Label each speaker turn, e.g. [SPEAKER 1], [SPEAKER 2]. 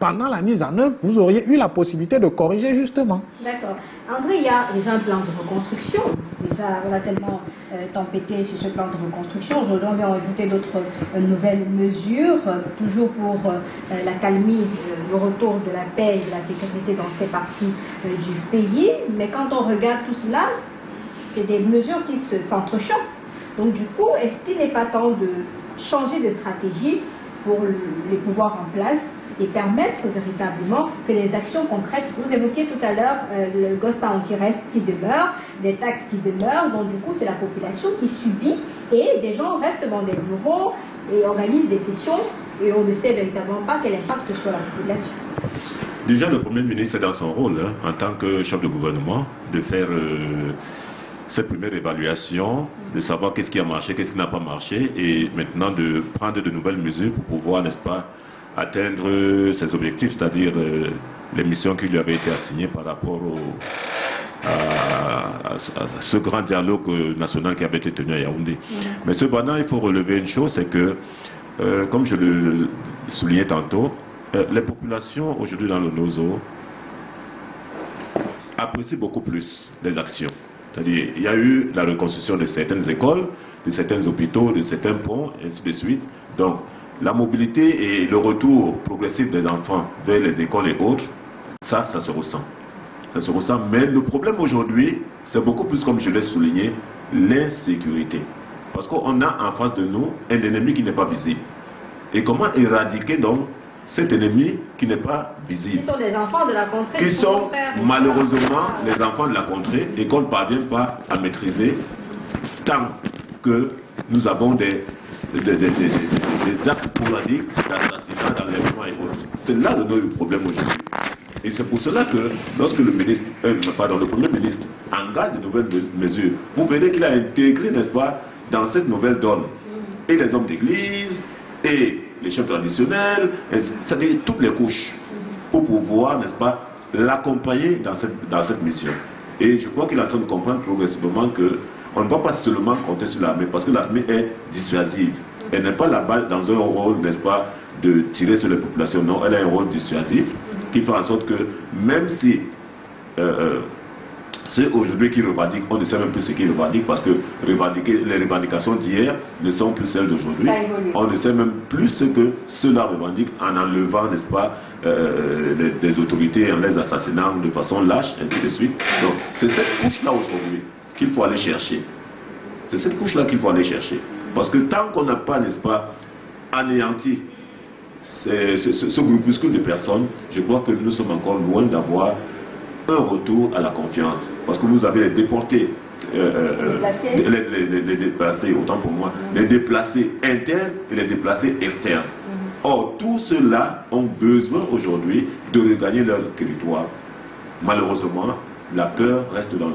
[SPEAKER 1] pendant la mise en œuvre, vous auriez eu la possibilité de corriger justement.
[SPEAKER 2] D'accord. André, il y a déjà un plan de reconstruction. Déjà, on a tellement tempêté sur ce plan de reconstruction. Aujourd'hui, on vient ajouter d'autres nouvelles mesures, toujours pour la calmie, le retour de la paix et de la sécurité dans ces parties du pays. Mais quand on regarde tout cela, c'est des mesures qui s'entrechoquent. Donc du coup, est-ce qu'il n'est pas temps de changer de stratégie pour les pouvoirs en place et permettre véritablement que les actions concrètes, vous évoquiez tout à l'heure le ghost town qui demeure, des taxes qui demeurent, donc du coup c'est la population qui subit et des gens restent dans des bureaux et organisent des sessions et on ne sait véritablement pas quel impact sur la population.
[SPEAKER 3] Déjà le Premier ministre est dans son rôle en tant que chef de gouvernement de faire cette première évaluation, de savoir qu'est-ce qui a marché, qu'est-ce qui n'a pas marché, et maintenant de prendre de nouvelles mesures pour pouvoir, n'est-ce pas, atteindre ses objectifs, c'est-à-dire les missions qui lui avaient été assignées par rapport à ce grand dialogue national qui avait été tenu à Yaoundé. Mais cependant, il faut relever une chose, c'est que, comme je le soulignais tantôt, les populations aujourd'hui dans le Nozo apprécient beaucoup plus les actions. C'est-à-dire, il y a eu la reconstruction de certaines écoles, de certains hôpitaux, de certains ponts, et ainsi de suite. Donc, la mobilité et le retour progressif des enfants vers les écoles et autres, ça se ressent. Ça se ressent. Mais le problème aujourd'hui, c'est beaucoup plus, comme je l'ai souligné, l'insécurité. Parce qu'on a en face de nous un ennemi qui n'est pas visible. Et comment éradiquer donc cet ennemi qui n'est pas visible?
[SPEAKER 2] Qui sont des enfants de la contrée.
[SPEAKER 3] Qui sont malheureusement les enfants de la contrée et qu'on ne parvient pas à maîtriser tant que nous avons des actes sporadiques d'assassinat, d'enlèvement et autres. C'est là le problème aujourd'hui. Et c'est pour cela que lorsque le Premier ministre engage de nouvelles mesures, vous verrez qu'il a intégré, n'est-ce pas, dans cette nouvelle donne, et les hommes d'église, et les chefs traditionnels, c'est-à-dire toutes les couches, pour pouvoir, n'est-ce pas, l'accompagner dans cette mission. Et je crois qu'il est en train de comprendre progressivement qu'on ne va pas seulement compter sur l'armée, parce que l'armée est dissuasive. Elle n'est pas là-bas dans un rôle, n'est-ce pas, de tirer sur les populations. Non, elle a un rôle dissuasif qui fait en sorte que même si ceux aujourd'hui qui revendiquent, on ne sait même plus ce qu'ils revendiquent parce que les revendications d'hier ne sont plus celles d'aujourd'hui. On ne sait même plus ce que ceux-là revendiquent en enlevant, n'est-ce pas, des autorités, en les assassinant de façon lâche, ainsi de suite. Donc c'est cette couche-là aujourd'hui qu'il faut aller chercher. C'est cette couche-là qu'il faut aller chercher. Parce que tant qu'on n'a pas, n'est-ce pas, anéanti ce groupuscule de personnes, je crois que nous sommes encore loin d'avoir un retour à la confiance. Parce que vous avez les déportés, les déplacés, autant pour moi, les déplacés internes et les déplacés externes. Or, tous ceux-là ont besoin aujourd'hui de regagner leur territoire. Malheureusement, la peur reste dans le